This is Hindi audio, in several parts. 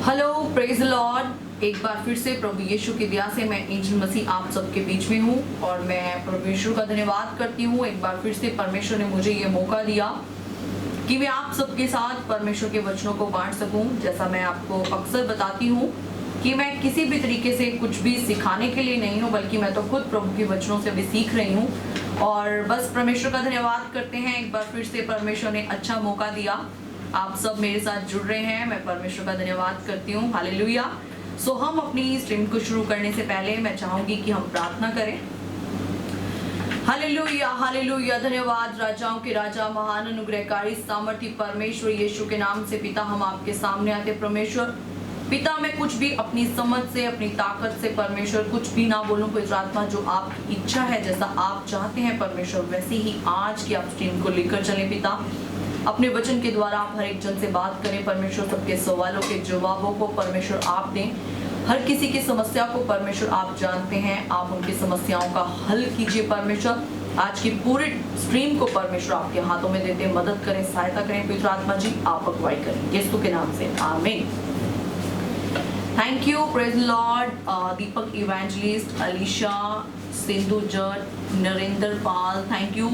Hello praise Lord. एक बार फिर से प्रभु यीशु की दया से मैं एंजल मसीह आप सबके बीच में हूँ और मैं प्रभु यीशु का धन्यवाद करती हूँ। एक बार फिर से परमेश्वर ने मुझे ये मौका दिया कि मैं आप सबके साथ परमेश्वर के वचनों को बांट सकूं। जैसा मैं आपको अक्सर बताती हूँ कि मैं किसी भी तरीके से कुछ भी सिखाने के लिए नहीं हूँ, बल्कि मैं तो खुद प्रभु के वचनों से भी सीख रही हूँ। और बस परमेश्वर का धन्यवाद करते हैं। एक बार फिर से परमेश्वर ने अच्छा मौका दिया, आप सब मेरे साथ जुड़ रहे हैं, मैं परमेश्वर का धन्यवाद करती हूँ। हालेलुया। सो हम अपनी स्ट्रीम को शुरू करने से पहले मैं चाहूंगी कि हम प्रार्थना करें। Hallelujah hallelujah. धन्यवाद राजाओं के राजा, महान अनुग्रहकारी सामर्थी परमेश्वर यीशु के नाम से पिता हम आपके सामने आते। परमेश्वर पिता, मैं कुछ भी अपनी समझ से, अपनी ताकत से परमेश्वर कुछ भी ना बोलूं। पवित्र आत्मा, जो आपकी इच्छा है, जैसा आप चाहते हैं परमेश्वर, वैसे ही आज की आप स्ट्रीम को लेकर चलें। पिता, अपने वचन के द्वारा आप हर एक जन से बात करें परमेश्वर। सबके सवालों के जवाबों को परमेश्वर आप दें। हर किसी की समस्या को परमेश्वर आप जानते हैं, आप उनकी समस्याओं का हल कीजिए परमेश्वर। आज की पूरी स्ट्रीम को परमेश्वर आपके हाथों में देते, मदद करें, सहायता करें। पवित्र आत्मा जी, आप अगुवाई करें यीशु के नाम से, आमीन। Thank you, praise Lord. Deepak evangelist, Alisha, Sindhu Jat, Narendra Pal, thank you,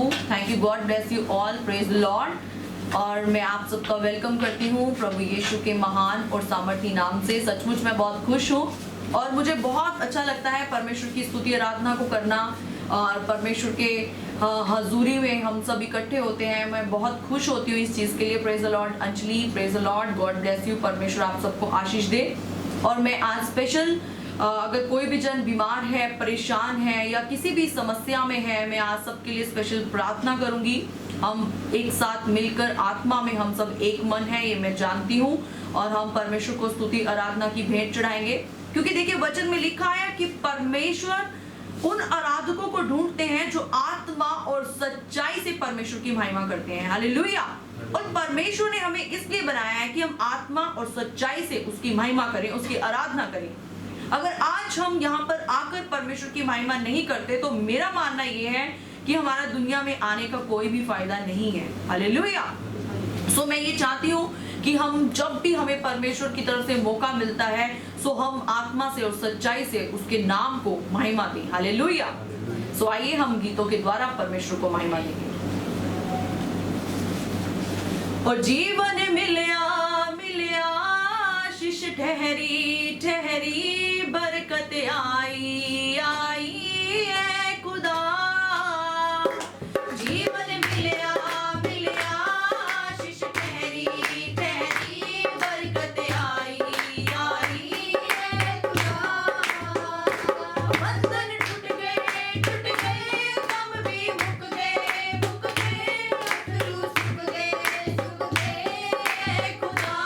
God bless you all, praise Lord. और मैं आप सबका वेलकम करती हूँ प्रभु यीशु के महान और सामर्थी नाम से। सचमुच मैं बहुत खुश हूँ और मुझे बहुत अच्छा लगता है परमेश्वर की स्तुति आराधना को करना और परमेश्वर के हजूरी में हम सब इकट्ठे होते हैं। मैं बहुत खुश होती हूँ इस चीज़ के लिए। Praise the Lord Anjali, praise the Lord, God bless you, परमेश्वर आप सबको आशीष दे। और मैं आज स्पेशल अगर कोई भी जन बीमार है, परेशान है या किसी भी समस्या में है, मैं आज सबके लिए स्पेशल प्रार्थना करूंगी। हम एक साथ मिलकर आत्मा में हम सब एक मन है, ये मैं जानती हूँ, और हम परमेश्वर को स्तुति आराधना की भेंट चढ़ाएंगे। क्योंकि देखिए वचन में लिखा है कि परमेश्वर उन आराधकों को ढूंढते हैं जो आत्मा और सच्चाई से परमेश्वर की महिमा करते हैं। हालेलुया। और परमेश्वर ने हमें इसलिए बनाया है कि हम आत्मा और सच्चाई से उसकी महिमा करें, उसकी आराधना करें। अगर आज हम यहाँ पर आकर परमेश्वर की महिमा नहीं करते तो मेरा मानना यह है कि हमारा दुनिया में आने का कोई भी फायदा नहीं है। हालेलुया। सो मैं ये चाहती हूँ कि हम जब भी हमें परमेश्वर की तरफ से मौका मिलता है, सो हम आत्मा से और सच्चाई से उसके नाम को महिमा दें। हालेलुया। सो आइए हम गीतों के द्वारा परमेश्वर को महिमा देंगे। और जीवन मिलया मिलया, आशीष ठहरी ठहरी, बरकत आई आई है खुदा। जीवन मिलया मिलया, आशीष ठहरी ठहरी, बरकत आई आई है खुदा। बंधन टूट गए, गम भी मुक गए, अथरू सूख गए खुदा।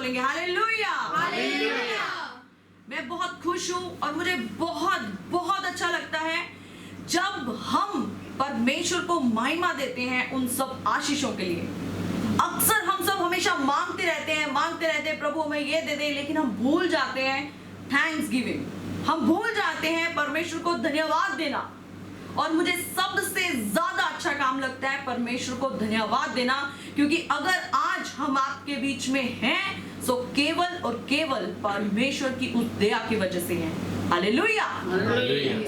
बोलेंगे हालेलुया। हालेलुया। मैं बहुत खुश हूँ और मुझे बहुत बहुत अच्छा लगता है जब हम परमेश्वर को महिमा देते हैं उन सब आशीषों के लिए। अक्सर हम सब हमेशा मांगते रहते हैं प्रभु हमें ये दे दे, लेकिन हम भूल जाते हैं थैंक्स गिविंग, हम भूल जाते हैं परमेश्वर को धन्यवाद देना। और मुझे सबसे ज्यादा अच्छा काम लगता है परमेश्वर को धन्यवाद देना, क्योंकि अगर आज हम आपके बीच में हैं तो केवल और केवल परमेश्वर की उस दया की वजह से हैं। हालेलुया।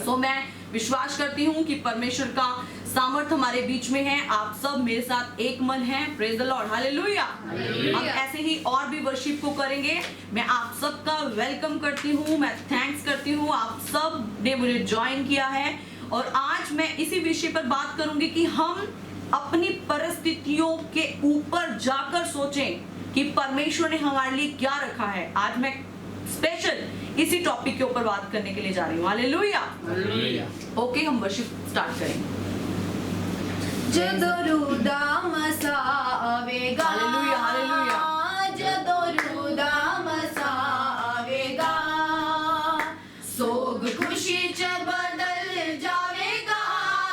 सो मैं विश्वास करती हूँ कि परमेश्वर का सामर्थ हमारे बीच में है। आप सब मेरे साथ एक मन हैं। Praise the Lord. हालेलुया। हम ऐसे ही और भी वर्शिप को करेंगे। मैं आप सबका वेलकम करती हूँ, मैं थैंक्स करती हूँ, आप सब ने मुझे ज्वाइन किया है। और आज मैं इसी विषय पर बात करूंगी कि हम अपनी परिस्थितियों के ऊपर जाकर सोचें कि परमेश्वर ने हमारे लिए क्या रखा है। आज मैं स्पेशल इसी टॉपिक के ऊपर बात करने के लिए जा रही हूँ। हालेलुया। ओके, हम वर्शिप स्टार्ट करेंगे। जदोरुदाम सावेगा, हालेलुया, हालेलुया। जदोरुदाम सावेगा, सोग खुशी च बदल जावेगा।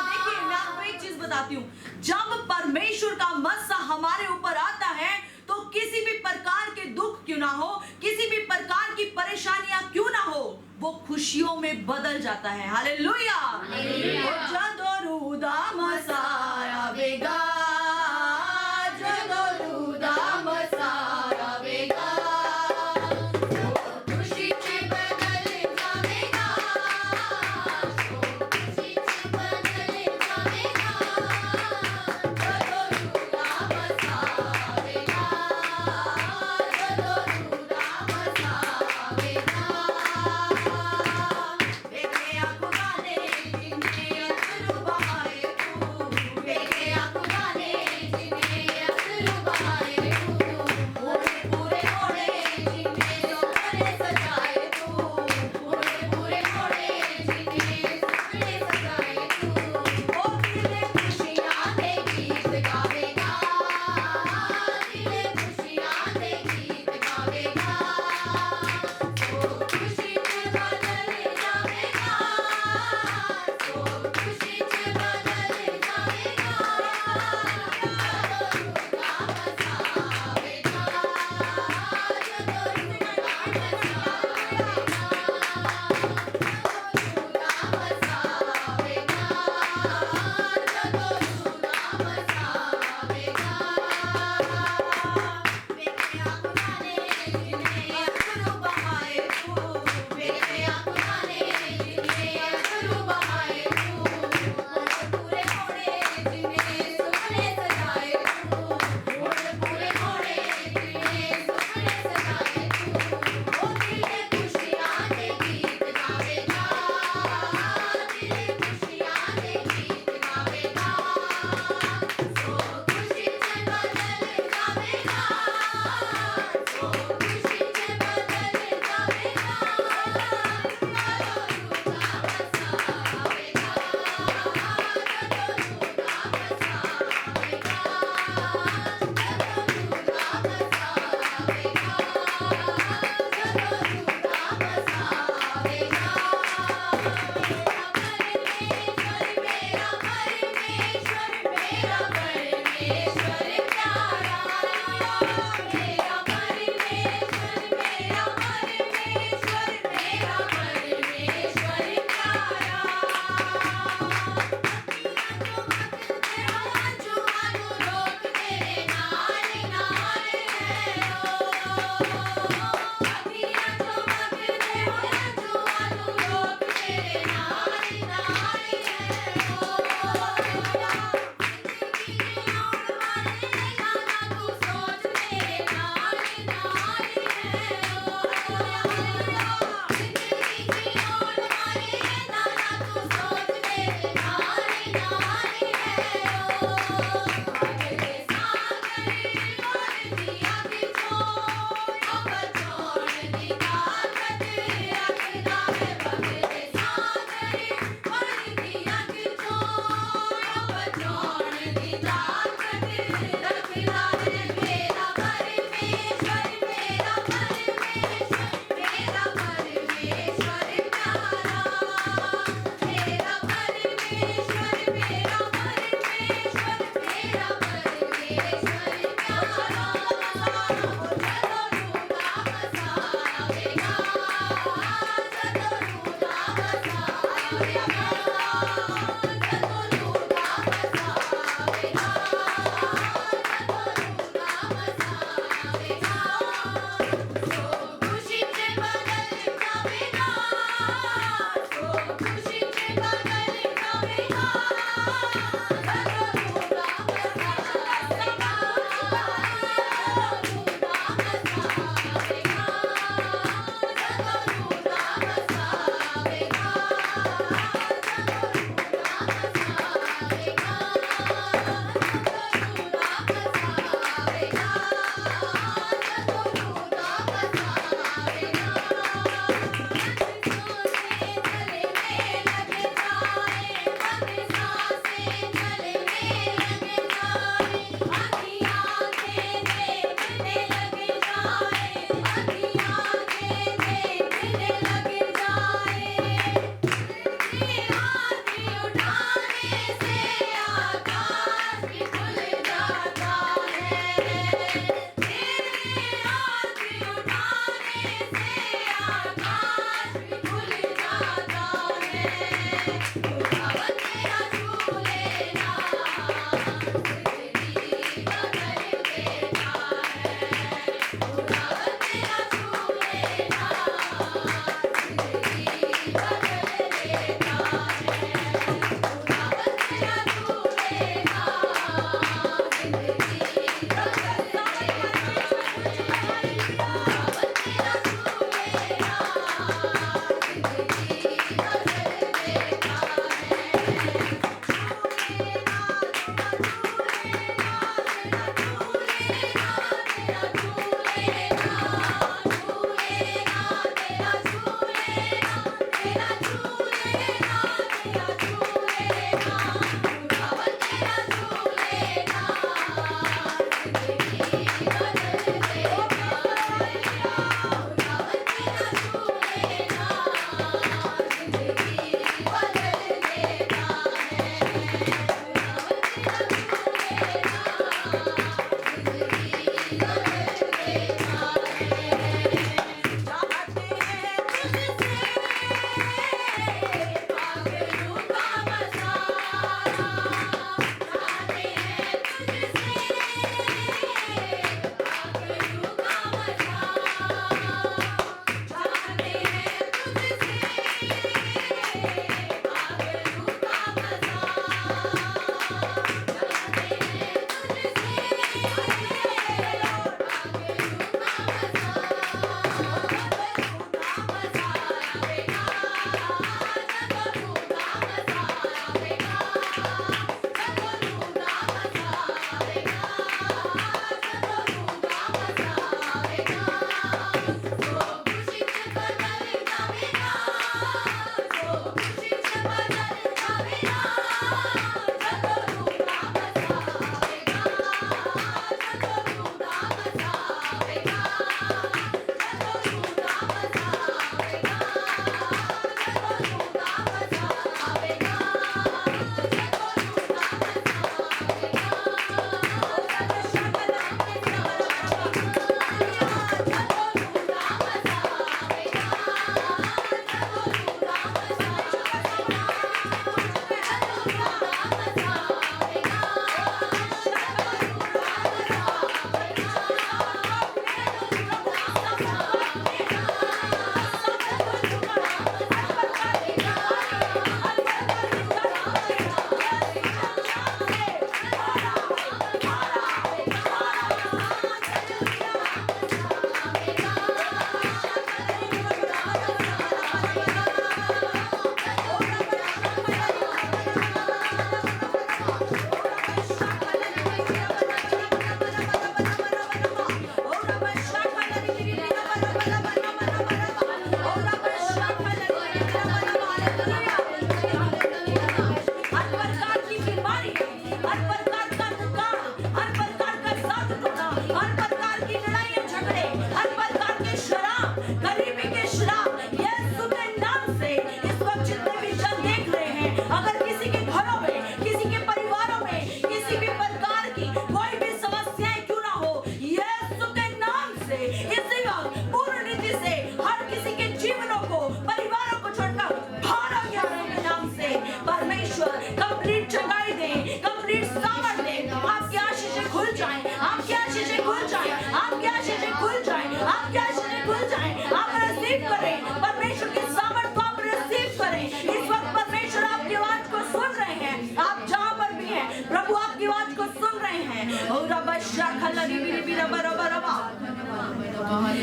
देखिए, मैं आपको एक चीज बताती हूँ, जब परमेश्वर का मस्सा हमारे ऊपर आता है तो किसी भी प्रकार के दुख क्यों ना हो, किसी भी प्रकार की परेशानियां क्यों ना हो, वो खुशियों में बदल जाता है। हालेलुया। जदोरुदाम सावेगा, जदोरुदाम सावेगा, खुशी च बदल जावेगा, खुशी च बदल जावेगा, जदोरुदाम सावेगा, जदोरुदाम सावेगा। बेके आकुगाने जिन्हें अश्रु बहाए तू, बेके आकुगाने जिन्हें अश्रु बहाए तू, पूरे पूरे होड़े जिन्हें सपने सजाए तू, पूरे पूरे होड़े जिन्हें सपने सजाए तू। ओ दिल खुशियां दे गीत गावेगा, दिल खुशियां दे गीत गावेगा, सो खुशी च बदल जावेगा, सो खुशी च बदल जावेगा, जदोरुदाम सावेगा, जदोरुदाम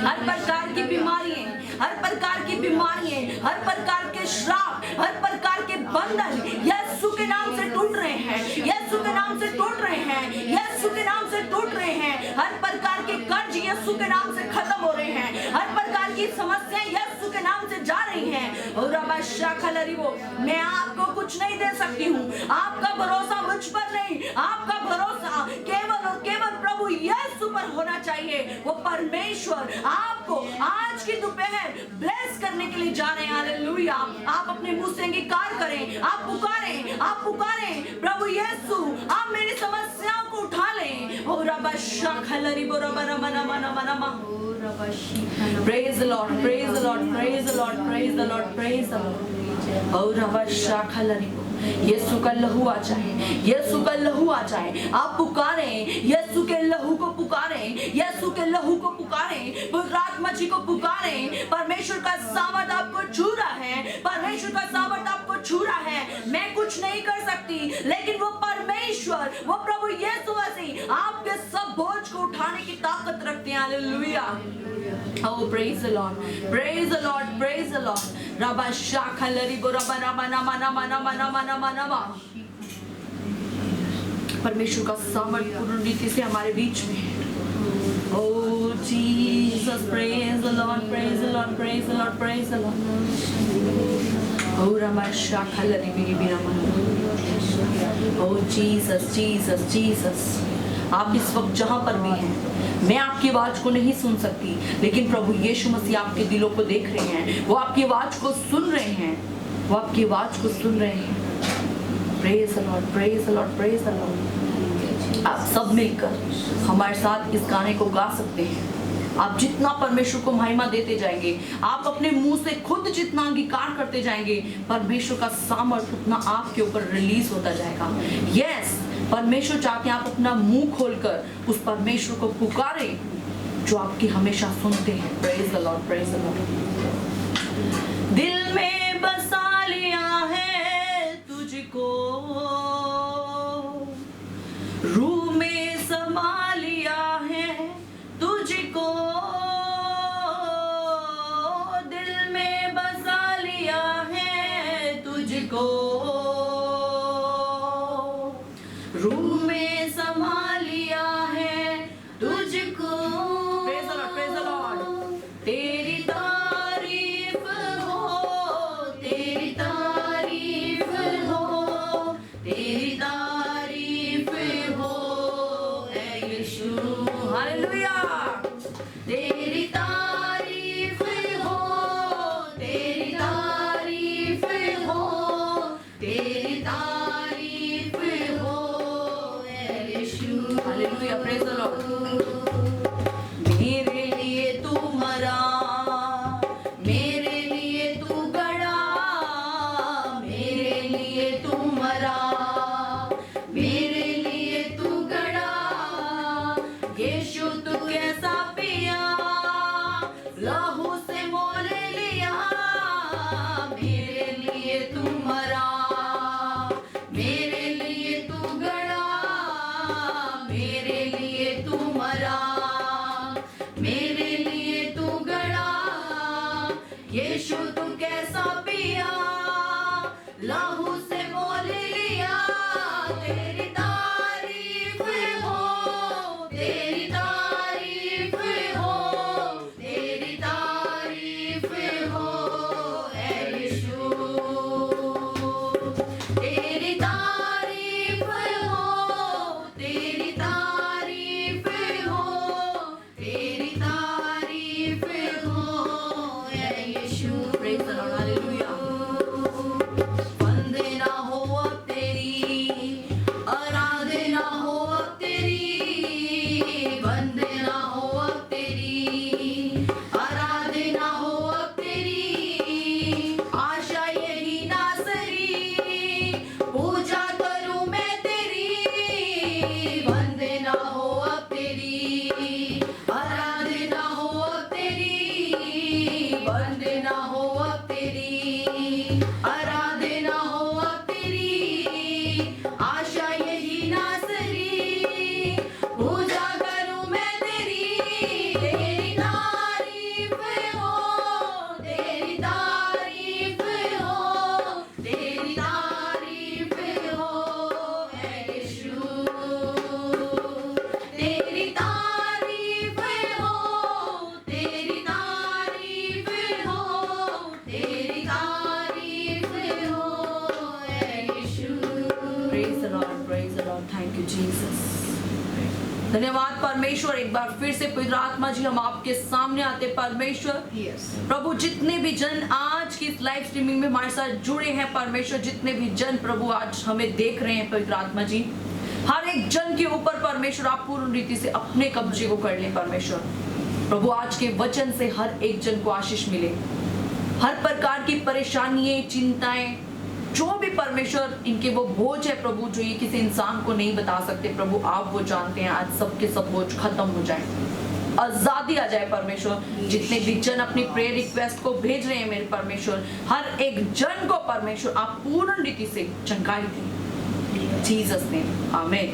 हर प्रकार की बीमारियां, हर प्रकार की बीमारियां, हर प्रकार के श्राप, हर प्रकार के बंधन यीशु के नाम से टूट रहे हैं, यीशु के नाम से टूट रहे हैं, यीशु के नाम से टूट रहे हैं। हर प्रकार के कर्ज यीशु के नाम से खत्म हो रहे हैं, हर प्रकार की समस्याएं यीशु के नाम से जा रही हैं। और मैं आपको कुछ नहीं दे सकती हूँ, आपका भरोसा मुझ पर नहीं, आपका भरोसा केवल और केवल प्रभु यीशु पर होना चाहिए। वो परमेश्वर आपको आज की दोपहर ब्लेस करने के लिए जा रहे हैं। हालेलुया। आप अपने मुंह से अंगीकार करें, आप पुकारें, आप पुकारें, प्रभु यीशु आप मेरी समस्याओं को उठा लें। और Praise the Lord, praise the Lord, praise the Lord, praise the Lord, praise the Lord। और यीशु का लहू आ जाए, यीशु का लहू आ जाए। आप पुकारें, यीशु के लहू को पुकारें, यीशु के लहू को पुकारें, पवित्र आत्मा जी को पुकारें। परमेश्वर का सामर्थ आपको छू रहा है, परमेश्वर का सामर्थ आपको छू रहा है। मैं कुछ नहीं कर सकती, लेकिन वो परमेश्वर, वो प्रभु यीशु मसीह आपके सब बोझ को उठाने की ताकत रखते हैं। Hallelujah. Oh, praise the Lord, praise the Lord, praise the Lord। रबा शाखलरी बोरबा नमा नमा नमा नमा नमा नमा नमा। परमेश्वर का सामर्थ पूर्ण रीति से हमारे बीच में है। Oh Jesus, praise the Lord, praise the Lord, praise the Lord, praise the Lord। Oh रबा शाखलरी बिरी बिरा मना। Oh Jesus, Jesus, Jesus। आप इस वक्त जहां पर भी हैं, मैं आपकी आवाज को नहीं सुन सकती, लेकिन प्रभु यीशु मसीह आपके दिलों को देख रहे हैं, वो आपकी आवाज को सुन रहे हैं, वो आपकी आवाज को सुन रहे हैं। Praise the Lord, praise the Lord, praise the Lord. आप सब मिलकर हमारे साथ इस गाने को गा सकते हैं। आप जितना परमेश्वर को महिमा देते जाएंगे, आप अपने मुंह से खुद जितना अंगीकार करते जाएंगे, परमेश्वर का सामर्थ उतना आपके ऊपर रिलीज होता जाएगा। यस, परमेश्वर चाहते हैं आप अपना मुंह खोलकर उस परमेश्वर को पुकारें जो आपकी हमेशा सुनते हैं। Praise the Lord, praise the Lord. दिल में बसा लिया है तुझको, रूह में समा लिया है तुझको, दिल में बसा लिया है तुझको, रूह में समा लिया है तुझको। Praise the Lord, praise the Lord. तेरी तारीफ हो, तेरी तारीफ हो, तेरी तारीफ हो ऐ यीशु। हालेलुया। तेरी तारीफ हो, तेरी तारीफ हो, तेरी तारीफ हो ऐ यीशु। Hallelujah, praise the Lord. मेरे लिए तू मरा, मेरे लिए तू गड़ा, मेरे लिए तू मरा, मेरे लिए तू गड़ा। यीशु तू कैसा पिया, लहू से मोल लिया, मेरे लिए तू मरा, मेरे लिए तू गड़ा, मेरे लिए तू मरा, मेरे लिए तू गड़ा। यीशु तू कैसा पिया, लहू से मोल लिया। तेरी तारीफ हो, तेरी तारीफ हो, तेरी तारीफ हो ऐ यीशु। तेरी तारीफ हो, तेरी तारीफ हो, तेरी तारीफ हो ऐ यीशु। Praise the Lord, hallelujah. वंदना हो अब तेरी, आराधना हो अब तेरी, वंदना हो अब तेरी, आराधना हो अब तेरी। आशा यही नासरी, पूजा करूं मैं तेरी, वंदना हो अब तेरी, आराधना हो अब तेरी, वंदना हो अब तेरी, आराधना हो अब तेरी। आशा यही नासरी, पूजा करूं मैं तेरी। धन्यवाद परमेश्वर। एक बार फिर से पवित्र आत्मा जी हम आपके सामने आते परमेश्वर। प्रभु जितने भी जन आज की इस लाइव स्ट्रीमिंग में हमारे साथ जुड़े हैं परमेश्वर, जितने भी जन प्रभु आज हमें देख रहे हैं पवित्र आत्मा जी, हर एक जन के ऊपर परमेश्वर आप पूर्ण रीति से अपने कब्जे को कर लें परमेश्वर। प्रभु आज के वचन से हर एक जन को आशीष मिले, हर प्रकार की परेशानियां, चिंताएं, जो भी परमेश्वर इनके वो बोझ है प्रभु, जो ये किसी इंसान को नहीं बता सकते प्रभु, आप वो जानते हैं। आज सबके सब बोझ खत्म हो जाए, आजादी आ जाए परमेश्वर। जितने भी जन अपनी प्रेयर रिक्वेस्ट को भेज रहे हैं मेरे परमेश्वर, हर एक जन को परमेश्वर आप पूर्ण रीति से चंगाई दें, जीसस नेम, आमीन,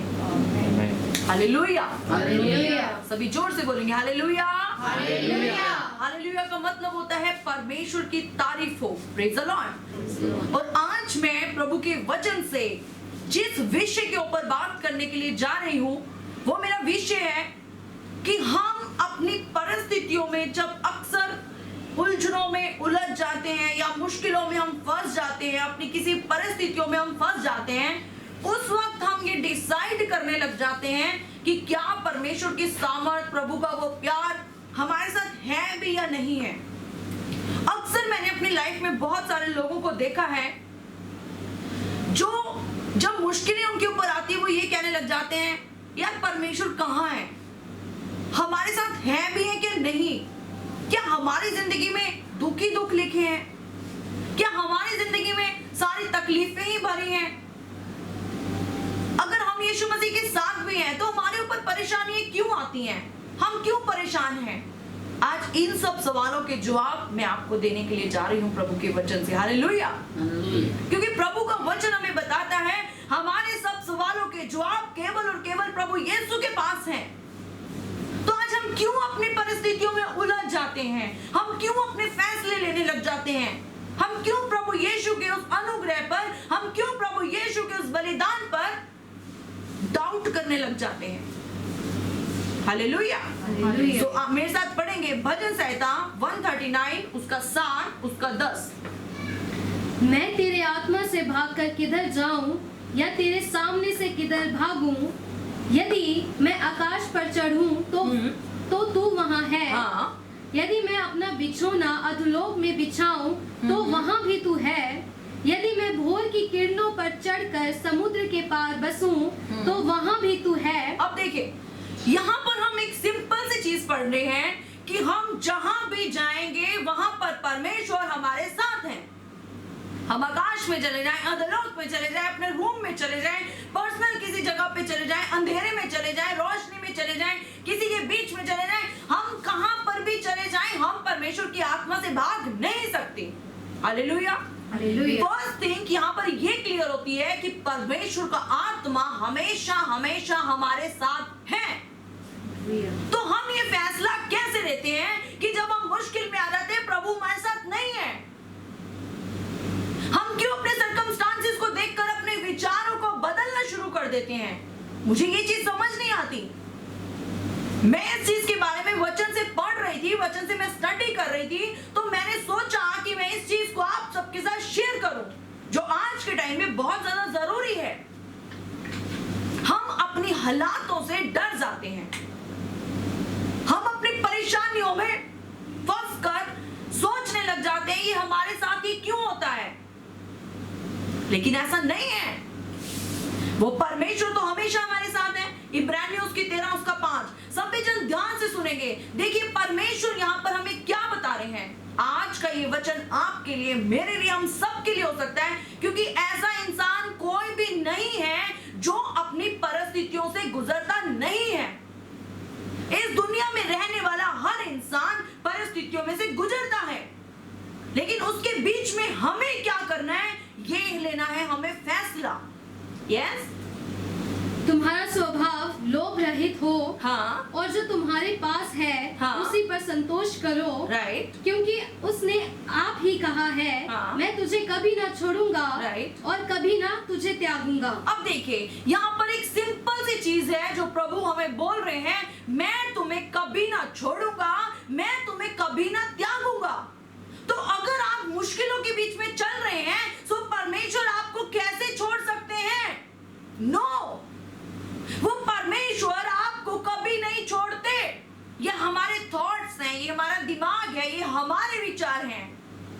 हालेलुया, हालेलुया, सभी जोर से बोलेंगे हालेलुया। हालेलुया, हालेलुया का मतलब होता है परमेश्वर की तारीफ हो, प्रेज द लॉर्ड। और आज मैं प्रभु के वचन से जिस विषय के ऊपर बात करने के लिए जा रही हूँ, वो मेरा विषय है कि हम अपनी परिस्थितियों में जब अक्सर उलझनों में उलझ जाते हैं या मुश्किलों में हम फंस जाते हैं, अपनी किसी परिस्थितियों में हम फंस जाते हैं, उस वक्त हम ये डिसाइड करने लग जाते हैं कि क्या परमेश्वर की सामर्थ, प्रभु का वो प्यार हमारे साथ है भी या नहीं है। अक्सर मैंने अपनी लाइफ में बहुत सारे लोगों को देखा है जो जब मुश्किलें उनके ऊपर आती है वो ये कहने लग जाते हैं, यार परमेश्वर कहाँ है, हमारे साथ है भी है कि नहीं, क्या हमारी जिंदगी में दुख ही दुख लिखे हैं, क्या हमारी जिंदगी में सारी तकलीफें ही भरी हैं। अगर हम यीशु मसीह के साथ भी हैं तो हमारे ऊपर परेशानियां क्यों आती हैं, हम क्यों परेशान हैं। आज इन सब सवालों के जवाब मैं आपको देने के लिए जा रही हूं प्रभु के वचन से, हालेलुया। क्योंकि प्रभु का वचन हमें बताता है हमारे सब सवालों के जवाब केवल और केवल प्रभु यीशु के पास हैं। तो आज हम क्यों अपनी परिस्थितियों में उलझ जाते हैं, हम क्यों अपने फैसले लेने लग जाते हैं, हम क्यों प्रभु यीशु के उस अनुग्रह पर, हम क्यों प्रभु यीशु के उस बलिदान पर डाउट करने लग जाते हैं। हालेलुया। तो मेरे साथ पढ़ेंगे भजन संहिता 139 उसका 7 उसका 10। मैं तेरे आत्मा से भागकर किधर जाऊं या तेरे सामने से किधर भागूं, यदि मैं आकाश पर चढ़ूं तो तू वहां है। हाँ। यदि मैं अपना बिछौना अधोलोक में बिछाऊं तो वहां भी तू है। यदि मैं भोर की किरणों पर चढ़कर समुद्र के पार बसूं तो वहां भी तू है। अब देखिए यहाँ पर हम एक सिंपल सी चीज पढ़ रहे हैं कि हम जहां भी जाएंगे वहां पर परमेश्वर हमारे साथ हैं। हम आकाश में चले जाएं, अधोलोक में चले जाएं, अपने रूम में चले जाएं, पर्सनल किसी जगह पे चले जाएं, अंधेरे में चले जाएं, रोशनी में चले जाएं, किसी के बीच में चले जाएं, हम कहां पर भी चले जाएं, हम परमेश्वर की आत्मा से भाग नहीं सकते। हालेलुया। फर्स्ट थिंग यहाँ पर ये क्लियर होती है कि परमेश्वर का आत्मा हमेशा हमेशा हमारे साथ है। तो हम ये फैसला कैसे लेते हैं कि जब हम मुश्किल में आ जाते हैं प्रभु हमारे साथ नहीं है। हम क्यों अपने सर्कमस्टांसेस को देखकर अपने विचारों को बदलना शुरू कर देते हैं, मुझे ये चीज समझ नहीं आती। मैं इस चीज के बारे में वचन से पढ़ रही थी, वचन से मैं स्टडी कर रही थी, तो मैंने सोचा कि मैं इस चीज को आप सबके साथ शेयर करूं जो आज के टाइम में बहुत ज्यादा जरूरी है। हम अपनी हालातों से डर जाते हैं, हम अपनी परेशानियों में फंस कर सोचने लग जाते हैं ये हमारे साथ ही क्यों होता है, लेकिन ऐसा नहीं है। वो परमेश्वर तो हमेशा हमारे साथ है। इब्रानियों उसकी 13 उसका 5 सभी जन ध्यान से सुनेंगे। देखिए परमेश्वर यहाँ पर हमें क्या बता रहे हैं। आज का ये वचन आपके लिए, मेरे लिए, हम सब के लिए हो सकता है, क्योंकि ऐसा इंसान कोई भी नहीं है जो अपनी परिस्थितियों से गुजरता नहीं है। इस दुनिया में रहने वाला हर इंसान परिस्थितियों में से गुजरता है, लेकिन उसके बीच में हमें क्या करना है, ये लेना है हमें फैसला। यस। तुम्हारा स्वभाव लोभ रहित हो। हाँ। और जो तुम्हारे पास है हाँ। उसी पर संतोष करो। राइट। क्योंकि उसने आप ही कहा है, हाँ। मैं तुझे कभी ना छोड़ूंगा राइट। और कभी ना तुझे त्यागूंगा। अब देखिए यहाँ पर एक सिंपल सी चीज है जो प्रभु हमें बोल रहे हैं, मैं तुम्हें कभी ना छोड़ूंगा, मैं तुम्हें कभी ना त्यागूंगा। तो अगर आप मुश्किलों के बीच में चल रहे हैं तो परमेश्वर आपको कैसे छोड़ सकते हैं? नो, वो परमेश्वर आपको दिमाग है, ये हमारे विचार हैं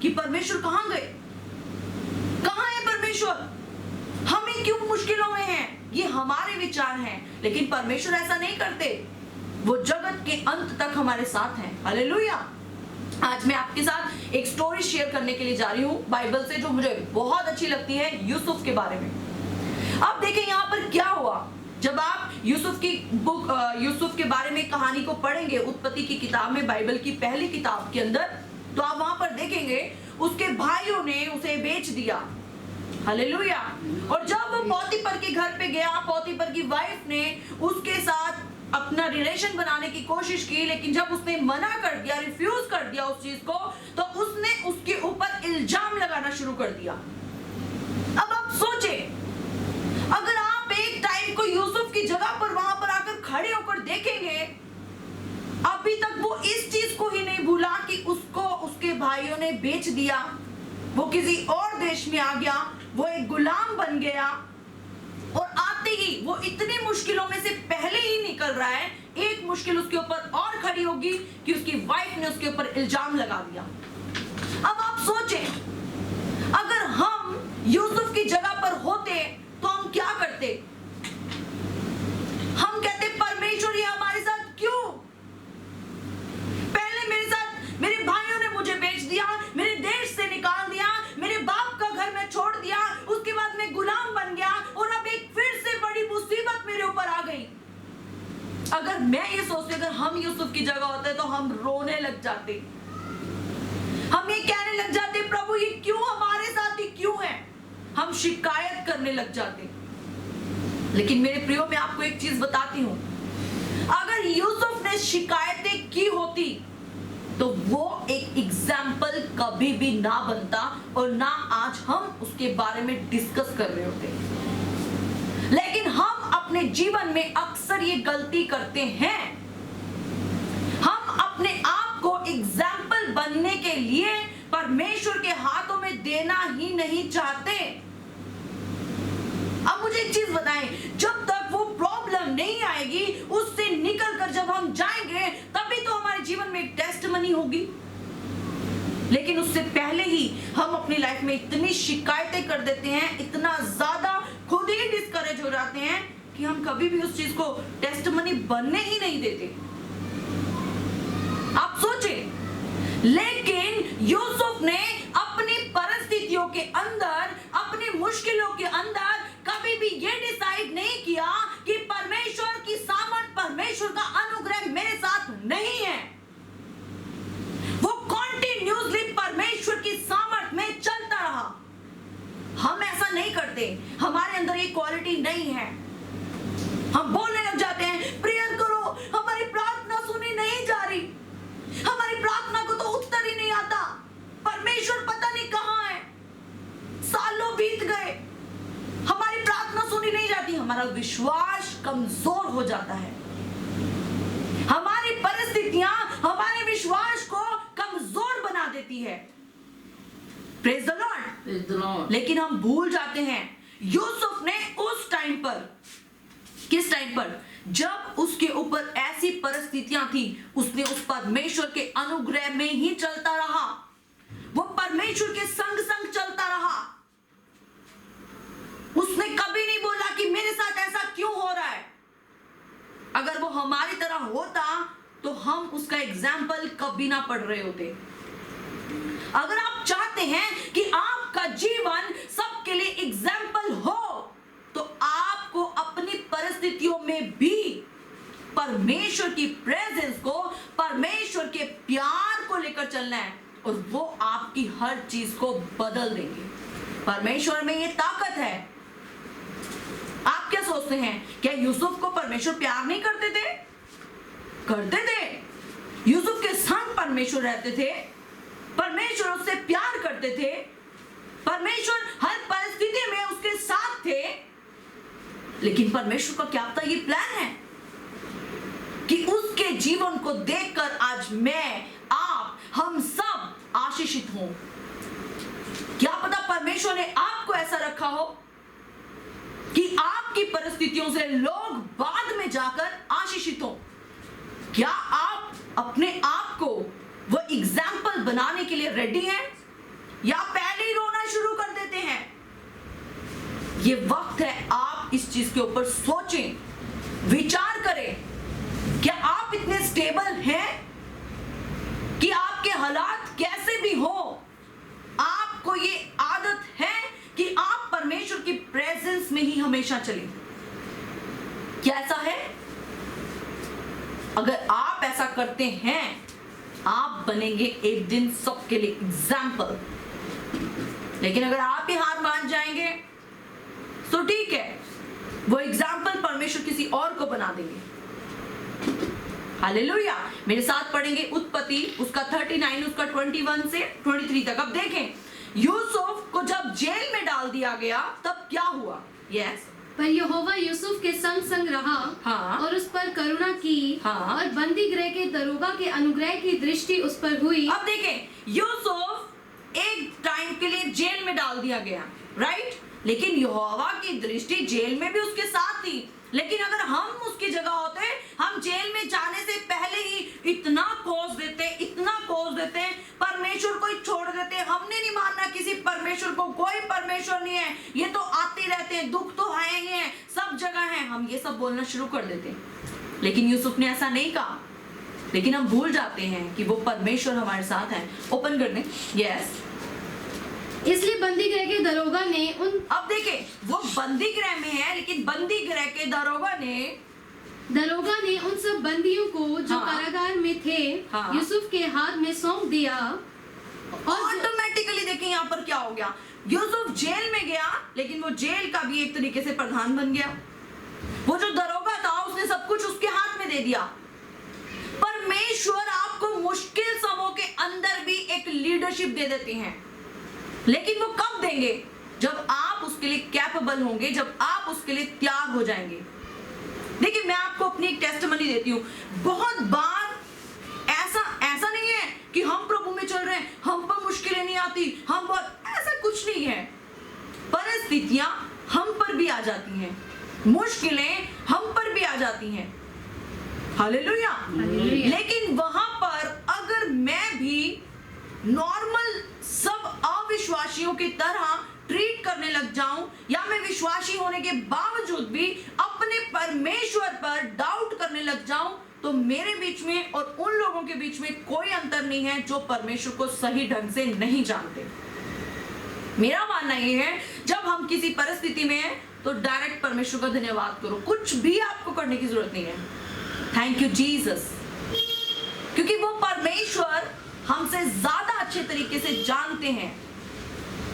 कि परमेश्वर कहां गए, कहां है परमेश्वर, हमें क्यों मुश्किलों में हैं, ये हमारे विचार हैं। लेकिन परमेश्वर ऐसा नहीं करते, वो जगत के अंत तक हमारे साथ हैं। हालेलुया। आज मैं आपके साथ एक स्टोरी शेयर करने के लिए जा रही हूँ बाइबल से, जो मुझे बहुत अच्छी लगती है, यूसुफ के बारे में। अब देखें यहाँ पर क्या हुआ। जब आप यूसुफ की बुक यूसुफ के बारे में कहानी को पढ़ेंगे उत्पत्ति की किताब में, बाइबल की पहली किताब के अंदर, तो आप वहां पर देखेंगे उसके भाइयों ने उसे बेच दिया। हालेलुया। और जब वो पौतीपर के घर पे गया, पौतीपर की वाइफ ने उसके साथ अपना रिलेशन बनाने की कोशिश की, लेकिन जब उसने मना कर दिया, रिफ्यूज कर दिया उस चीज को, तो उसने उसके ऊपर इल्जाम लगाना शुरू कर दिया। अब आप सोचे, अगर आप एक टाइम को यूसुफ की जगह पर वहां पर आकर खड़े होकर देखेंगे, अभी तक वो इस चीज को ही नहीं भूला कि उसको उसके भाइयों ने बेच दिया, वो किसी और देश में आ गया, वो एक गुलाम बन गया, और आते ही वो इतनी मुश्किलों में से पहले ही निकल रहा है, एक मुश्किल उसके ऊपर और खड़ी होगी कि उसकी वाइफ ने उसके ऊपर इल्जाम लगा दिया। अब आप सोचें, अगर हम यूसुफ की जगह पर होते तो हम क्या करते? हम कहते परमेश्वर ये हमारे साथ क्यों? पहले मेरे साथ मेरे भाइयों ने मुझे बेच दिया, मेरे देश से निकाल दिया, मेरे बाप का घर में छोड़ दिया, उसके बाद मैं गुलाम बन गया, और अब एक फिर से बड़ी मुसीबत मेरे ऊपर आ गई। अगर मैं ये सोचती, अगर हम यूसुफ की जगह होते तो हम रोने लग जाते, हम ये कहने लग जाते, प्रभु ये क्यों हमारे साथ ही क्यों है, हम शिकायत करने लग जाते। लेकिन मेरे प्रियो, मैं आपको एक चीज बताती हूं, अगर यूसुफ ने शिकायतें की होती तो वो एक एग्जाम्पल कभी भी ना बनता, और ना आज हम उसके बारे में डिस्कस कर रहे होते। लेकिन हम अपने जीवन में अक्सर ये गलती करते हैं, हम अपने आप को एग्जाम्पल बनने के लिए परमेश्वर के हाथों में देना ही नहीं चाहते। अब मुझे एक चीज बताएं, जब तक वो प्रॉब्लम नहीं आएगी, उससे निकल कर जब हम जाएंगे, तभी तो हमारे जीवन में एक टेस्टमनी होगी। लेकिन उससे पहले ही हम अपनी लाइफ में इतनी शिकायतें कर देते हैं, इतना ज्यादा खुद ही डिस्करेज हो जाते हैं कि हम कभी भी उस चीज को टेस्टमनी बनने ही नहीं देते। आप सोचें, लेकिन यूसुफ ने अपनी परिस्थितियों के अंदर, अपनी मुश्किलों के अंदर कभी भी ये डिसाइड नहीं किया कि परमेश्वर की सामर्थ, परमेश्वर का अनुग्रह मेरे साथ नहीं है। वो कॉन्टिन्यूसली परमेश्वर की सामर्थ में चलता रहा। हम ऐसा नहीं करते, हमारे अंदर ये क्वालिटी नहीं है। हम बोलने लग जाते हैं, प्रेयर करो, हमारी प्रार्थना सुनी नहीं जा रही, हमारी प्रार्थना को तो उत्तर ही नहीं आता, परमेश्वर पता नहीं कहां है, सालों बीत गए, हमारी प्रार्थना सुनी नहीं जाती। हमारा विश्वास कमजोर हो जाता है, हमारी परिस्थितियां हमारे विश्वास को कमजोर बना देती है। Praise the Lord. लेकिन हम भूल जाते हैं, यूसुफ ने उस टाइम पर, किस टाइम पर, जब उसके ऊपर ऐसी परिस्थितियां थी, उसने उस परमेश्वर के अनुग्रह में ही चलता रहा, वो परमेश्वर के संग संग चलता रहा। उसने कभी नहीं बोला कि मेरे साथ ऐसा क्यों हो रहा है। अगर वो हमारी तरह होता तो हम उसका एग्जाम्पल कभी ना पढ़ रहे होते। अगर आप चाहते हैं कि आपका जीवन सबके लिए एग्जाम्पल हो, तो आपको अपनी परिस्थितियों में भी परमेश्वर की प्रेजेंस को, परमेश्वर के प्यार को लेकर चलना है, और वो आपकी हर चीज को बदल देंगे। परमेश्वर में ये ताकत है। आप क्या सोचते हैं, क्या यूसुफ को परमेश्वर प्यार नहीं करते थे? करते थे। यूसुफ के संग परमेश्वर रहते थे, परमेश्वर उससे प्यार करते थे, परमेश्वर हर परिस्थिति में उसके साथ थे। लेकिन परमेश्वर का क्या पता ये प्लान है कि उसके जीवन को देखकर आज मैं, आप, हम सब आशीषित हों। क्या पता परमेश्वर ने आपको ऐसा रखा हो कि आपकी परिस्थितियों से लोग बाद में जाकर आशीषित हो। क्या आप अपने आप को वो रेडी हैं या पहले ही रोना शुरू कर देते हैं? ये वक्त है आप इस चीज के ऊपर सोचें, विचार करें। क्या आप इतने स्टेबल हैं कि आपके हालात कैसे भी हो, आपको ये आदत है कि आप परमेश्वर की प्रेजेंस में ही हमेशा चलें? क्या ऐसा है? अगर आप ऐसा करते हैं, आप बनेंगे एक दिन सबके लिए एग्जाम्पल। लेकिन अगर आप ही हार मान जाएंगे तो ठीक है, वो एग्जाम्पल परमेश्वर किसी और को बना देंगे। हालेलुया। मेरे साथ पढ़ेंगे उत्पत्ति उसका 39 उसका 21 से 23 तक। अब देखें, यूसुफ को जब जेल में डाल दिया गया तब क्या हुआ? यस पर यहोवा यूसुफ के संग संग रहा हाँ। और उस पर करुणा की हाँ। और बंदी गृह के दरोगा के अनुग्रह की दृष्टि उस पर हुई। अब देखें, यूसुफ एक टाइम के लिए जेल में डाल दिया गया, राइट? लेकिन यहोवा की दृष्टि जेल में भी उसके साथ थी। लेकिन अगर हम उसकी जगह होते, हम जेल में जाने से पहले ही इतना कोस देते, परमेश्वर को ही छोड़ देते। हमने नहीं मानना किसी परमेश्वर को, कोई परमेश्वर नहीं है, ये तो आते रहते हैं, दुख तो है ही है, सब जगह है, हम ये सब बोलना शुरू कर देते। लेकिन यूसुफ ने ऐसा नहीं कहा। लेकिन हम भूल जाते हैं कि वो परमेश्वर हमारे साथ है। ओपन कर दें। यस इसलिए बंदी गृह के दरोगा ने अब देखें, वो बंदी गृह में है, लेकिन बंदी गृह के दरोगा ने उन सब बंदियों को जो हाँ। कारागार में थे हाँ। यूसुफ के हाथ में सौंप दिया। और ऑटोमेटिकली देखिए यहाँ पर क्या हो गया। यूसुफ जेल में गया, लेकिन वो जेल का भी एक तरीके से प्रधान बन गया। वो जो दरोगा था उसने सब कुछ उसके हाथ में दे दिया। परमेश्वर आपको मुश्किल समयों के अंदर भी एक लीडरशिप दे देते हैं, लेकिन वो कब देंगे? जब आप उसके लिए कैपेबल होंगे, जब आप उसके लिए तैयार हो जाएंगे। देखिए, मैं आपको अपनी एक टेस्टिमनी देती हूँ। बहुत बार ऐसा नहीं है कि हम प्रभु में चल रहे हैं, हम पर मुश्किलें नहीं आती, ऐसा कुछ नहीं है। परिस्थितियां हम पर भी आ जाती हैं, मुश्किलें हम पर भी आ जाती हैं। हालेलुया। लेकिन वहां पर अगर मैं भी नॉर्मल सब अविश्वासियों की तरह ट्रीट करने लग जाऊं, या मैं विश्वासी होने के बावजूद भी अपने परमेश्वर पर डाउट करने लग जाऊं, तो मेरे बीच में और उन लोगों के बीच में कोई अंतर नहीं है जो परमेश्वर को सही ढंग से नहीं जानते। मेरा मानना यह है, जब हम किसी परिस्थिति में हैं तो डायरेक्ट परमेश्वर का धन्यवाद करो। कुछ भी आपको करने की जरूरत नहीं है। थैंक यू जीसस, क्योंकि वो परमेश्वर हमसे ज्यादा अच्छे तरीके से जानते हैं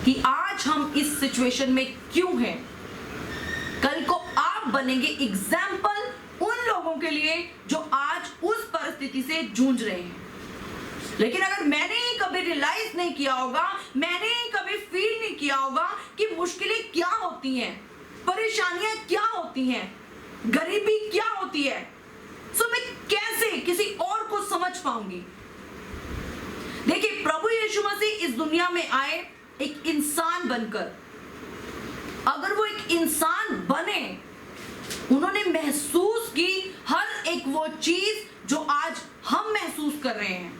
कि आज हम इस सिचुएशन में क्यों हैं। कल को आप बनेंगे एग्जाम्पल उन लोगों के लिए जो आज उस परिस्थिति से जूझ रहे हैं। लेकिन अगर मैंने ही कभी रियलाइज नहीं किया होगा, मैंने ही कभी फील नहीं किया होगा कि मुश्किलें क्या होती हैं, परेशानियां क्या होती हैं, गरीबी क्या होती है, तो मैं कैसे किसी और को समझ पाऊंगी। देखिए, प्रभु यीशु मसीह इस दुनिया में आए एक इंसान बनकर। अगर वो एक इंसान बने, उन्होंने महसूस की हर एक वो चीज जो आज हम महसूस कर रहे हैं।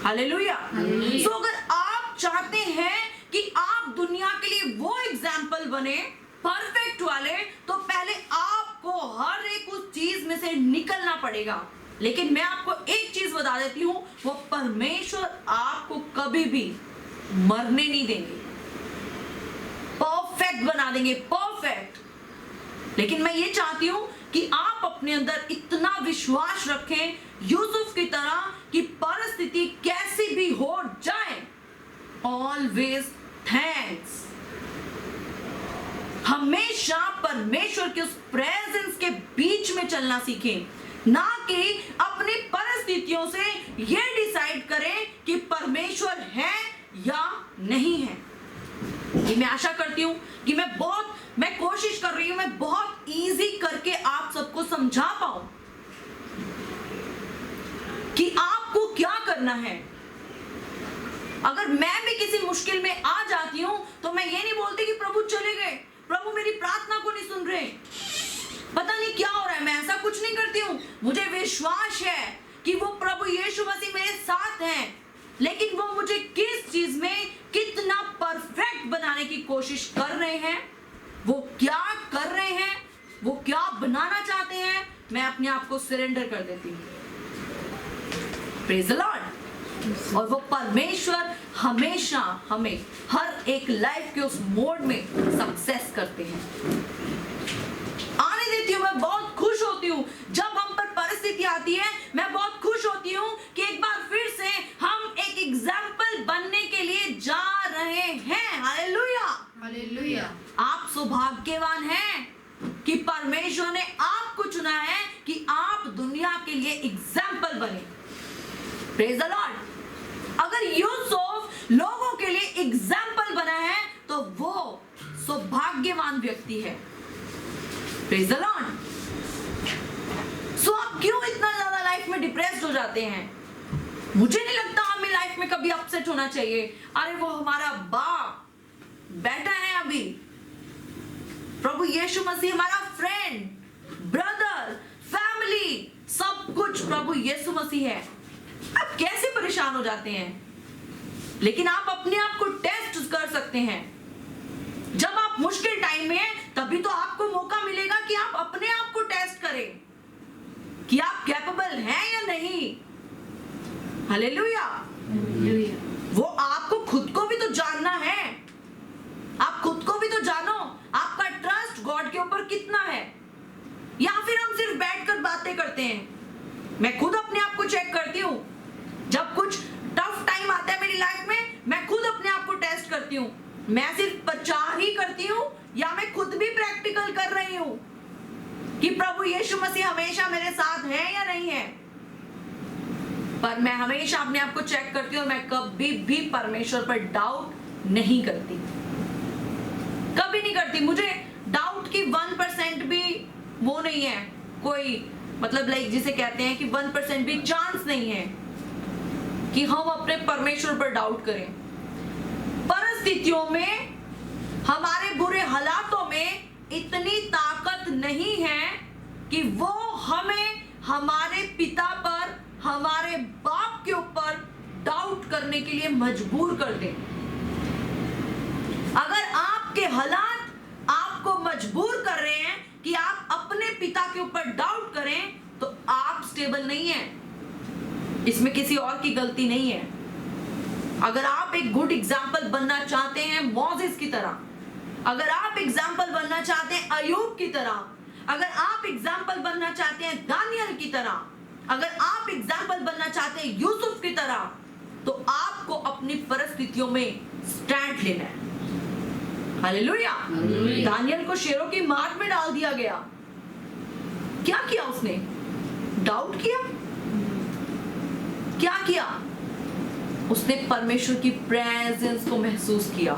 हालेलुया। तो अगर आप चाहते हैं कि आप दुनिया के लिए वो एग्जाम्पल बने, परफेक्ट वाले, तो पहले आपको हर एक उस चीज में से निकलना पड़ेगा। लेकिन मैं आपको एक चीज बता देती हूं, वो परमेश्वर आपको कभी भी मरने नहीं देंगे, परफेक्ट बना देंगे, परफेक्ट। लेकिन मैं ये चाहती हूं कि आप अपने अंदर इतना विश्वास रखें यूसुफ की तरह कि परिस्थिति कैसी भी हो जाए, ऑलवेज थैंक्स। हमेशा परमेश्वर के उस प्रेजेंस के बीच में चलना सीखें, ना कि अपनी परिस्थितियों से ये डिसाइड करें कि परमेश्वर है या नहीं है। ये मैं आशा करती हूं कि मैं कोशिश कर रही हूं, मैं बहुत इजी करके आप सबको समझा पाऊं कि आपको क्या करना है। अगर मैं भी किसी मुश्किल में आ जाती हूं तो मैं ये नहीं बोलती कि प्रभु चले गए, प्रभु मेरी प्रार्थना को नहीं सुन रहे, पता नहीं क्या हो रहा है। मैं ऐसा कुछ नहीं करती हूँ। मुझे विश्वास है कि वो प्रभु यीशु मसीह मेरे साथ हैं। लेकिन वो मुझे किस चीज में कितना परफेक्ट बनाने की कोशिश कर रहे हैं, वो क्या कर रहे हैं, वो क्या बनाना चाहते हैं, मैं अपने आप को सरेंडर कर देती हूँ। Praise the Lord. और वो परमेश्वर हमेशा हमें हर एक लाइफ के उस मोड में सक्सेस करते हैं, आने देती हूँ। मैं बहुत खुश होती हूँ जब हम पर परिस्थिति आती है, मैं बहुत खुश होती हूँ कि एक बार फिर से हम एक एग्जाम्पल बनने के लिए जा रहे हैं। Hallelujah, hallelujah. आप सौभाग्यवान हैं कि परमेश्वर ने आपको चुना है कि आप दुनिया के लिए एग्जाम्पल बने। Praise the Lord. अगर यूसुफ लोगों के लिए एग्जाम्पल बना है तो वो सौभाग्यवान व्यक्ति है। Praise the Lord. सो आप क्यों इतना ज्यादा लाइफ में डिप्रेस्ड हो जाते हैं? मुझे नहीं लगता हमें लाइफ में कभी अपसेट होना चाहिए। अरे वो हमारा बाप बैठा है अभी, प्रभु यीशु मसीह हमारा फ्रेंड, ब्रदर, फैमिली, सब कुछ प्रभु यीशु मसीह है। आप कैसे परेशान हो जाते हैं? लेकिन आप अपने आप को टेस्ट कर सकते हैं। जब आप मुश्किल टाइम में हैं तभी तो आपको मौका मिलेगा कि आप अपने आप को टेस्ट करें कि आप कैपेबल हैं या नहीं। हालेलुया। वो आपको खुद को भी तो जानना है। आप खुद को भी तो जानो, आपका ट्रस्ट गॉड के ऊपर कितना है। या फिर हम सिर्फ बैठकर बातें करते हैं। मैं खुद अपने आप को चेक करती हूँ। जब कुछ टफ टाइम आता है मेरी लाइफ में, मैं खुद अपने आप को टेस्ट करती हूँ। मैं सिर्फ प्रचार ही करती हूँ या मैं खुद भी प्रैक्टिकल कर रही हूँ कि प्रभु यीशु मसीह हमेशा मेरे साथ है या नहीं है। पर मैं हमेशा अपने आप को चेक करती हूँ और मैं कभी भी परमेश्वर पर डाउट नहीं करती, कभी नहीं करती। मुझे डाउट की 1% भी वो नहीं है, कोई मतलब लाइक जिसे कहते हैं कि 1% भी चांस नहीं है कि हम अपने परमेश्वर पर डाउट करें। परिस्थितियों में, हमारे बुरे हालातों में इतनी ताकत नहीं है कि वो हमें हमारे पिता पर, हमारे बाप के ऊपर डाउट करने के लिए मजबूर कर दें। अगर आपके हालात आपको मजबूर कर रहे हैं कि आप अपने पिता के ऊपर डाउट करें, तो आप स्टेबल नहीं हैं। इसमें किसी और की गलती नहीं है। अगर आप एक गुड एग्जाम्पल बनना चाहते हैं मोसेस की तरह, अगर आप एग्जाम्पल बनना चाहते हैं अयूब की तरह, अगर आप एग्जाम्पल बनना चाहते हैं दानियल की तरह, अगर आप एग्जाम्पल बनना चाहते हैं यूसुफ की तरह, तो आपको अपनी परिस्थितियों में स्टैंड लेना है। हालेलुया। दानियल को शेरों की मार में डाल दिया गया। क्या किया उसने? डाउट किया? क्या किया? उसने परमेश्वर की प्रेजेंस को महसूस किया,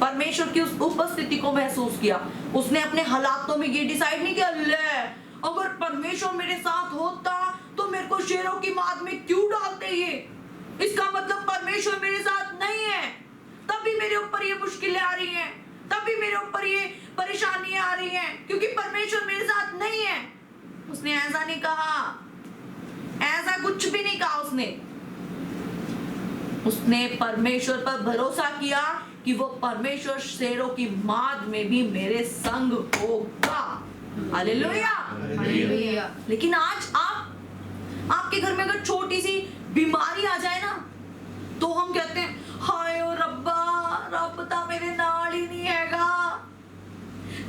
परमेश्वर की उस उपस्थिति को महसूस किया। उसने अपने हालातों में ये डिसाइड नहीं किया, ले अगर परमेश्वर मेरे साथ होता तो मेरे को शेरों की मार में क्यों डालते ये, इसका मतलब परमेश्वर मेरे साथ नहीं है, तभी मेरे ऊपर ये मुश्किलें आ रही हैं, तभी मेरे ऊपर ये परेशानियां आ रही हैं, क्योंकि परमेश्वर मेरे साथ नहीं है। उसने ऐसा नहीं कहा, ऐसा कुछ भी नहीं कहा। उसने परमेश्वर पर भरोसा किया कि वो परमेश्वर शेरों की माद में भी मेरे संग होगा। हालेलुया। हालेलुया। लेकिन आज आपके घर में अगर छोटी सी बीमारी आ जाए ना, तो हम कहते हैं हाय ओ रब्बा, रब ता मेरे नाल ही नहीं हैगा,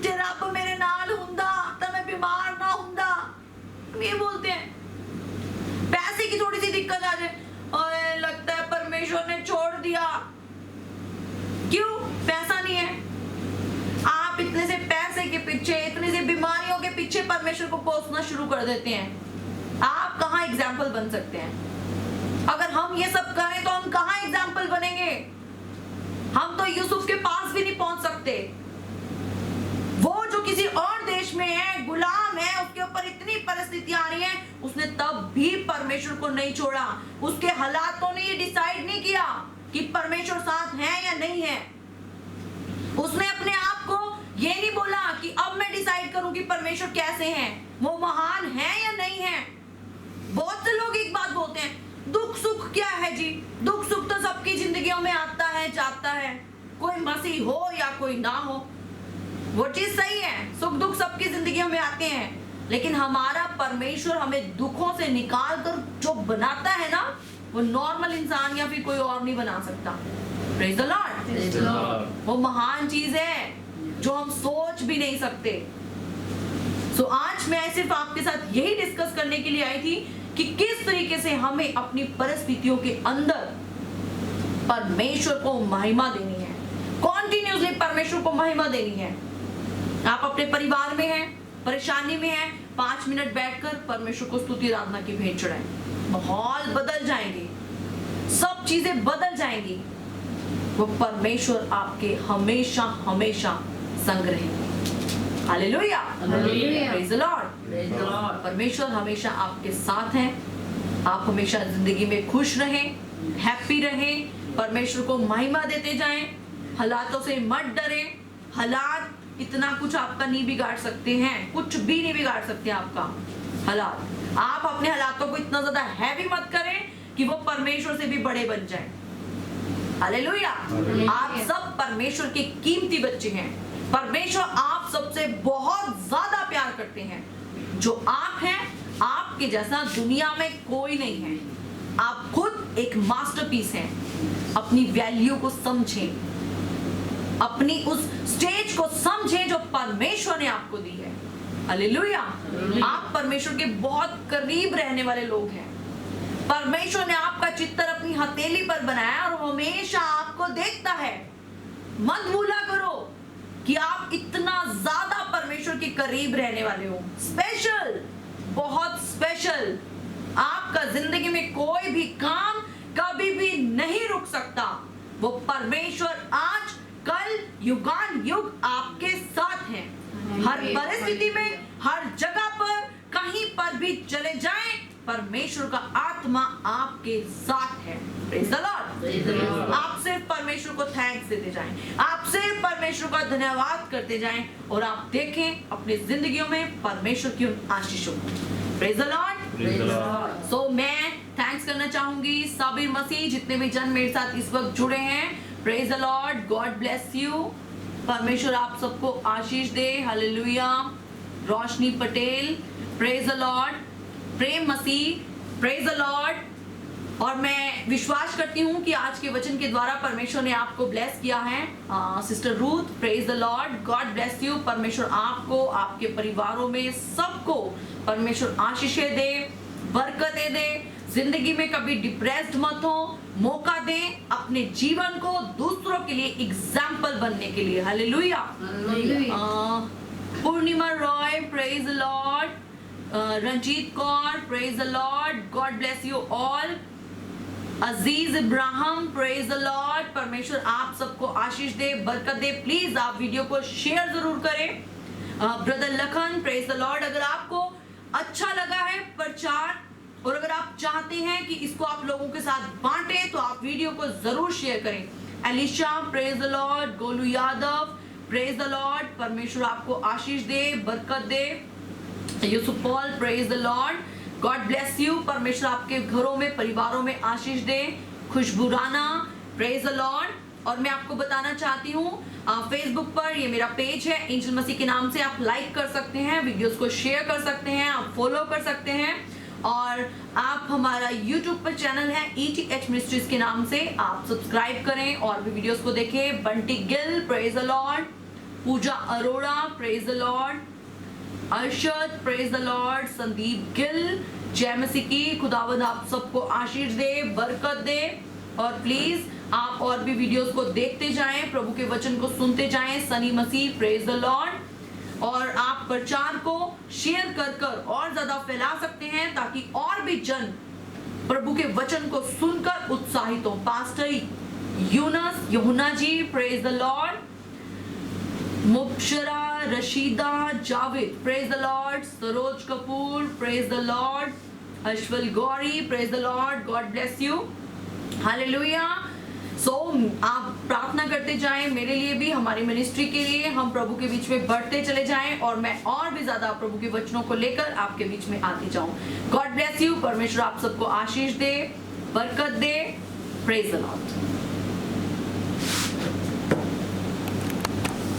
जे रब मेरे नाल हुंदा तो मैं बीमार ना हुंदा। हम ये बोलते हैं। पैसे की थोड़ी सी दिक्कत आ जाए, ओए लगता है परमेश्वर ने छोड़ दिया। क्यों? पैसा नहीं है। आप इतने से पैसे के पीछे, इतने से बीमारियों के पीछे परमेश्वर को कोसना शुरू कर देते हैं। आप कहाँ एग्जाम्पल बन सकते हैं? अगर हम ये सब करें तो हम कहाँ एग्जाम्पल बनेंगे? हम तो यूसुफ के पास भी नहीं पहुंच सकते। वो जो किसी और देश में है, गुलाम है, उसके ऊपर इतनी परिस्थितियां आ रही हैं, उसने तब भी परमेश्वर को नहीं छोड़ा। उसके हालातों ने ये डिसाइड नहीं किया कि परमेश्वर साथ है या नहीं है। उसने अपने आप को ये नहीं बोला कि अब मैं डिसाइड करूं कि परमेश्वर कैसे हैं, वो महान है या नहीं है। बहुत से लोग एक बात बोलते हैं, दुख सुख क्या है जी, दुख सुख तो कोई मसीह हो या कोई ना हो, वो चीज सही है, सुख दुख सबकी जिंदगी में आते हैं, लेकिन हमारा परमेश्वर हमें दुखों से निकाल कर जो बनाता है ना, वो नॉर्मल इंसान या फिर कोई और नहीं बना सकता। Praise the Lord. वो महान चीज है जो हम सोच भी नहीं सकते। सो आज मैं सिर्फ आपके साथ यही डिस्कस करने के लिए आई थी कि किस तरीके से हमें अपनी परिस्थितियों के अंदर परमेश्वर को महिमा देनी है, कॉन्टिन्यूसली परमेश्वर को महिमा देनी है। आप अपने परिवार में हैं, परेशानी में हैं, 5 मिनट बैठकर परमेश्वर को स्तुति आराधना की भेंट चढ़ाएं, माहौल बदल जाएंगे, सब चीजें बदल जाएंगी। वो परमेश्वर आपके हमेशा हमेशा संग रहेंगे। Hallelujah, praise the Lord. परमेश्वर हमेशा आपके साथ है। आप हमेशा जिंदगी में खुश रहें, हैप्पी रहें, परमेश्वर को महिमा देते जाएं, हालातों से मत डरें। हालात इतना कुछ आपका नहीं बिगाड़ सकते हैं, कुछ भी नहीं बिगाड़ सकते आपका हालात। आप अपने हालातों को इतना ज्यादा हैवी मत करें कि वो परमेश्वर से भी बड़े बन जाएं। हालेलुया। आप सब परमेश्वर के कीमती बच्चे हैं। परमेश्वर आप सबसे बहुत ज्यादा प्यार करते हैं। जो आप हैं, आपके जैसा दुनिया में कोई नहीं है। आप खुद एक मास्टरपीस हैं। अपनी वैल्यू को समझें, अपनी उस स्टेज को समझें जो परमेश्वर ने आपको दी है। हालेलुया। आप परमेश्वर के बहुत करीब रहने वाले लोग हैं। परमेश्वर ने आपका चित्तर अपनी हथेली पर बनाया और हमेशा आपको देखता है। मत भूला करो कि आप इतना ज्यादा परमेश्वर के करीब रहने वाले हो। स्पेशल, बहुत स्पेशल। आपका जिंदगी में कोई भी काम कभी भी नहीं रुक सकता। वो परमेश्वर आज कल युगान युग आपके साथ हैं। हर परिस्थिति में, हर जगह पर, कहीं पर भी चले जाएं, परमेश्वर का आत्मा आपके साथ है। Praise the Lord. आप सिर्फ परमेश्वर को थैंक्स देते जाएं, आप सिर्फ परमेश्वर का धन्यवाद करते जाएं और आप देखें अपनी जिंदगियों में परमेश्वर की उन आशीषों को। Praise the Lord. सो मैं थैंक्स करना चाहूंगी साबिर मसीह, जितने भी जन मेरे साथ इस वक्त जुड़े हैं। Praise the Lord, God bless you. परमेश्वर आप सबको आशीष दे। Hallelujah. Roshni Patel, praise the Lord. Prem Masih, praise the Lord. और मैं विश्वास करती हूँ कि आज के वचन के द्वारा परमेश्वर ने आपको ब्लेस किया है। Sister Ruth, praise the Lord, God bless you. परमेश्वर आपको, आपके परिवारों में सबको परमेश्वर आशीषें दे, बरकतें दे। जिंदगी में कभी डिप्रेस्ड मत हो, मौका दें अपने जीवन को दूसरों के लिए एग्जाम्पल बनने के लिए। हालेलुया। Purnima Roy, praise the Lord. Ranjeet Kaur, praise the Lord, God bless you all. Aziz Ibrahim, praise the Lord. परमेश्वर आप सबको आशीष दे, बरकत दे। प्लीज आप वीडियो को शेयर जरूर करें। Brother Lakhan, praise the Lord. अगर आपको अच्छा लगा है प्रचार और अगर आप चाहते हैं कि इसको आप लोगों के साथ बांटें, तो आप वीडियो को जरूर शेयर करें। Elisha, praise the Lord. Golu Yadav, praise the Lord. परमेश्वर आपको आशीष दे, बरकत दे। Yusuf Paul, praise the Lord, God bless you. परमेश्वर आपके घरों में, परिवारों में आशीष दे। खुशबू राणा, प्रेज द लॉर्ड। और मैं आपको बताना चाहती हूँ, फेसबुक पर ये मेरा पेज है, एंजल मसीह के नाम से। आप लाइक कर सकते हैं, वीडियोस को शेयर कर सकते हैं, आप फॉलो कर सकते हैं। और आप हमारा YouTube पर चैनल है ETH मिनिस्ट्रीज के नाम से, आप सब्सक्राइब करें और भी वीडियोस को देखें। Bunty Gill, praise the Lord. Pooja Arora, praise the Lord. Arshad, praise the Lord. Sandeep Gill, जय मसीह की। खुदावंद आप सबको आशीष दे, बरकत दे। और प्लीज आप और भी वीडियोस को देखते जाएं, प्रभु के वचन को सुनते जाएं। सनी मसीह, प्रेज द लॉर्ड। और आप प्रचार को शेयर कर और ज्यादा फैला सकते हैं ताकि और भी जन प्रभु के वचन को सुनकर उत्साहित हो। Pastor Yunus यूहना ji, praise the Lord. Mubashra Rashida Javed, praise the Lord. Saroj Kapoor, praise the Lord. Ashvala Gauri, praise the Lord, God bless you. Hallelujah. सो आप प्रार्थना करते जाएं मेरे लिए भी, हमारी मिनिस्ट्री के लिए। हम प्रभु के बीच में बढ़ते चले जाएं और मैं और भी ज्यादा प्रभु के वचनों को लेकर आपके बीच में आती जाऊं। God bless you. परमेश्वर आप सबको आशीष दे, बरकत दे। Praise the Lord.